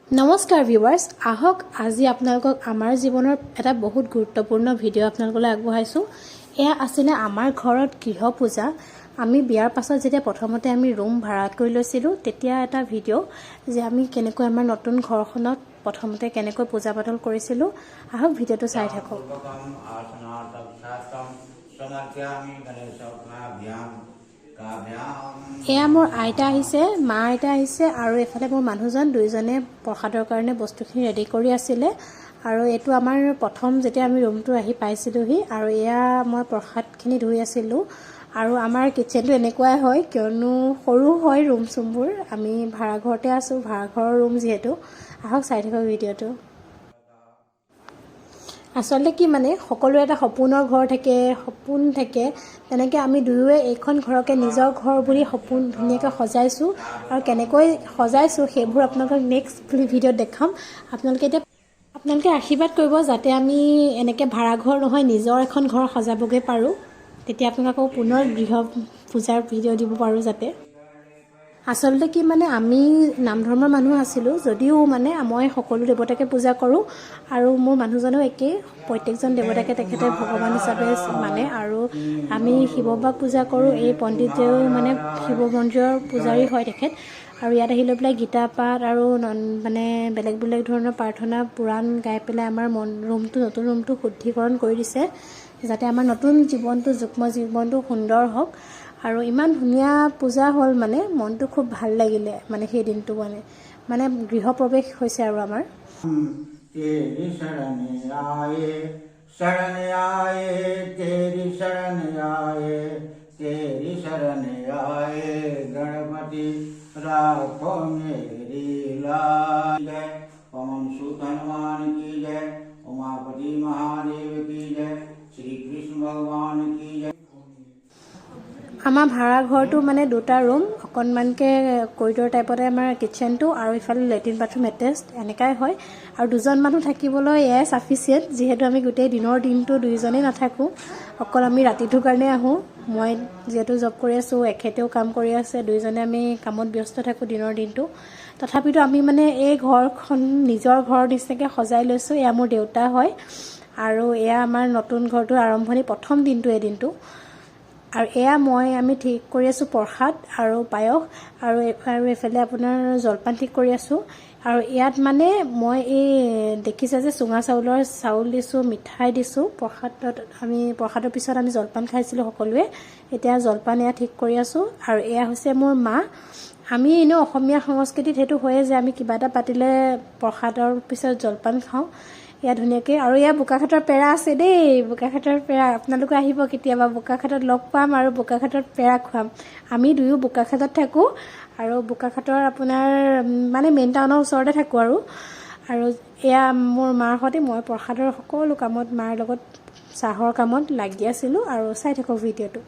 নমস্কাৰ ভিউৱাৰ্স আহক আজি আপোনালোকক আমাৰ জীৱনৰ এটা বহুত গুৰুত্বপূৰ্ণ ভিডিঅ' আপোনালোকলৈ আগবঢ়াইছো এয়া আছিল আমাৰ ঘৰত গৃহ পূজা আমি বিয়াৰ পাছত যেতিয়া প্ৰথমতে আমি ৰুম ভাড়াত কৰি লৈছিলো তেতিয়া এটা ভিডিঅ' যে আমি কেনেকৈ আমাৰ নতুন ঘৰখনত প্ৰথমতে কেনেকৈ পূজা পাতল কৰিছিলো আহক ভিডিঅ'টো চাই থাকক এয়া মোৰ আইতা আহিছে মা আইতা আহিছে আৰু এফালে মোৰ মানুহজন দুইজনে প্ৰসাদৰ কাৰণে বস্তুখিনি ৰেডি কৰি আছিলে আৰু এটো আমাৰ প্ৰথম যেতিয়া আমি ৰুমটো আহি পাইছিলোহি আৰু এয়া মই প্ৰসাদখিনি ধুই আছিলো আৰু আমাৰ কিচেনটো এনেকুৱাই হয় কিয়নো সৰু হয় ৰুম চুমবোৰ আমি ভাড়া ঘৰতে আছো ভাড়া ঘৰৰ ৰুম যেহেতু আহক চাই থাকক ভিডিঅ'টো আসলে কি মানে সকলো এটা সপোনৰ ঘৰ থাকে সপোন থাকে তেনেকৈ আমি দুয়োৱে এইখন ঘৰকে নিজৰ ঘৰ বুলি সপোন ধুনীয়াকৈ সজাইছো আৰু কেনেকৈ সজাইছো সেইবোৰ আপোনালোকক নেক্সট ভিডিঅ'ত দেখাম আপোনালোকে আশীৰ্বাদ কৰিব যাতে আমি এনেকৈ ভাড়া ঘৰ নহয় নিজৰ এখন ঘৰ সজাবগৈ পাৰোঁ তেতিয়া আপোনালোকক পুনৰ গৃহ পূজাৰ ভিডিঅ' দিব পাৰোঁ যাতে আসলতে কি মানে আমি নাম ধৰ্মৰ মানুহ আছিলোঁ যদিও মানে মই সকলো দেৱতাকে পূজা কৰোঁ আৰু মোৰ মানুহজনেও একেই প্ৰত্যেকজন দেৱতাকে তেখেতে ভগৱান হিচাপে মানে আৰু আমি শিৱ বাবাক পূজা কৰোঁ এই পণ্ডিতেও মানে শিৱ মন্দিৰৰ পূজাৰী হয় তেখেত আৰু ইয়াত আহি লৈ পেলাই গীতা পাঠ আৰু মানে বেলেগ বেলেগ ধৰণৰ প্ৰাৰ্থনা পুৰাণ গাই পেলাই আমাৰ নতুন ৰুমটো শুদ্ধিকৰণ কৰি দিছে যাতে আমাৰ নতুন জীৱনটো যুগ্ম জীৱনটো সুন্দৰ হওক আৰু ইমান ধুনীয়া পূজা হ'ল মানে মনটো খুব ভাল লাগিলে মানে সেই দিনটো মানে গৃহ প্ৰৱেশ হৈছে আৰু আমাৰ तेरी शरण आए गणपति राखो मेरी लाज पवन सुत हनुमान की जय उमापति महादेव की जय श्री कृष्ण भगवान की जय আমাৰ ভাড়া ঘৰটো মানে দুটা ৰুম অকণমানকৈ কৰিডৰ টাইপতে আমাৰ কিচেনটো আৰু ইফালে লেট্ৰিন বাথৰুম এটেচড এনেকাই হয় আৰু দুজন মানুহ থাকিবলৈ এয়াই চাফিচিয়েণ্ট যিহেতু আমি গোটেই দিনৰ দিনটো দুইজনেই নাথাকোঁ অকল আমি ৰাতিটোৰ কাৰণে আহোঁ মই যিহেতু জব কৰি আছোঁ এখেতেও কাম কৰি আছে দুইজনে আমি কামত ব্যস্ত থাকোঁ দিনৰ দিনটো তথাপিতো আমি মানে এই ঘৰখন নিজৰ ঘৰৰ নিচিনাকৈ সজাই লৈছোঁ এয়া মোৰ দেউতা হয় আৰু এয়া আমাৰ নতুন ঘৰটোৰ আৰম্ভণি প্ৰথম দিনটো এদিনটো আৰু এয়া আমি ঠিক কৰি আছোঁ প্ৰসাদ আৰু পায়স আৰু এফালে আপোনাৰ জলপান ঠিক কৰি আছোঁ আৰু ইয়াত মানে মই এই দেখিছে যে চুঙা চাউলৰ চাউল দিছোঁ মিঠাই দিছোঁ প্ৰসাদৰ পিছত আমি জলপান খাইছিলোঁ সকলোৱে এতিয়া জলপান এয়া ঠিক কৰি আছোঁ আৰু এয়া হৈছে মোৰ মা আমি এনেও অসমীয়া সংস্কৃতিত সেইটো হয়ে যে আমি কিবা এটা পাতিলে প্ৰসাদৰ পিছত জলপান খাওঁ এয়া ধুনীয়াকৈ আৰু এয়া বোকাখাটৰ পেৰা আছে দেই বোকাখাটৰ পেৰা আপোনালোকে আহিব কেতিয়াবা বোকাখাটত লগ পাম আৰু বোকাখাটত পেৰা খুৱাম আমি দুয়ো বোকাখাটত থাকোঁ আৰু বোকাখাটৰ আপোনাৰ মানে মেইন টাউনৰ ওচৰতে থাকোঁ আৰু এয়া মোৰ মাৰ সৈতে মই প্ৰসাদৰ সকলো কামত মাৰ লগত চাহৰ কামত লাগি আছিলোঁ আৰু চাই থাকক ভিডিঅ'টো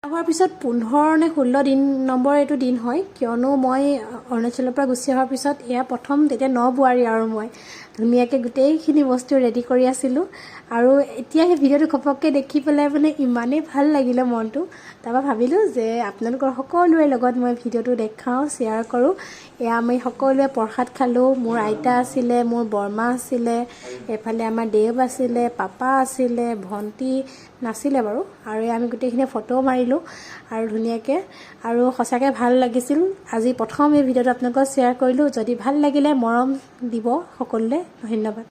হোৱাৰ পিছত 15 নে 16 নম্বৰ এইটো দিন হয় কিয়নো মই অৰুণাচলৰ পৰা গুচি অহাৰ পিছত এয়া প্ৰথম তেতিয়া বোৱাৰী আৰু মই ধুনীয়াকৈ গোটেইখিনি বস্তু ৰেডি কৰি আছিলোঁ আৰু এতিয়া সেই ভিডিঅ'টো ঘপককৈ দেখি পেলাই মানে ইমানেই ভাল লাগিলে মনটো তাৰপৰা ভাবিলোঁ যে আপোনালোকৰ সকলোৰে লগত মই ভিডিঅ'টো দেখাওঁ শ্বেয়াৰ কৰোঁ এয়া আমি সকলোৱে প্ৰসাদ খালোঁ মোৰ আইতা আছিলে মোৰ বৰমা আছিলে এফালে আমাৰ দেৱ আছিলে পাপা আছিলে ভণ্টি নাছিলে বাৰু আৰু আমি গোটেইখিনি ফটো মাৰিলোঁ আৰু ধুনীয়াকৈ আৰু সঁচাকৈ ভাল লাগিছিল আজি প্ৰথম এই ভিডিঅ'টো আপোনালোকক শ্বেয়াৰ কৰিলোঁ যদি ভাল লাগিলে মৰম দিব সকলোলৈ ধন্যবাদ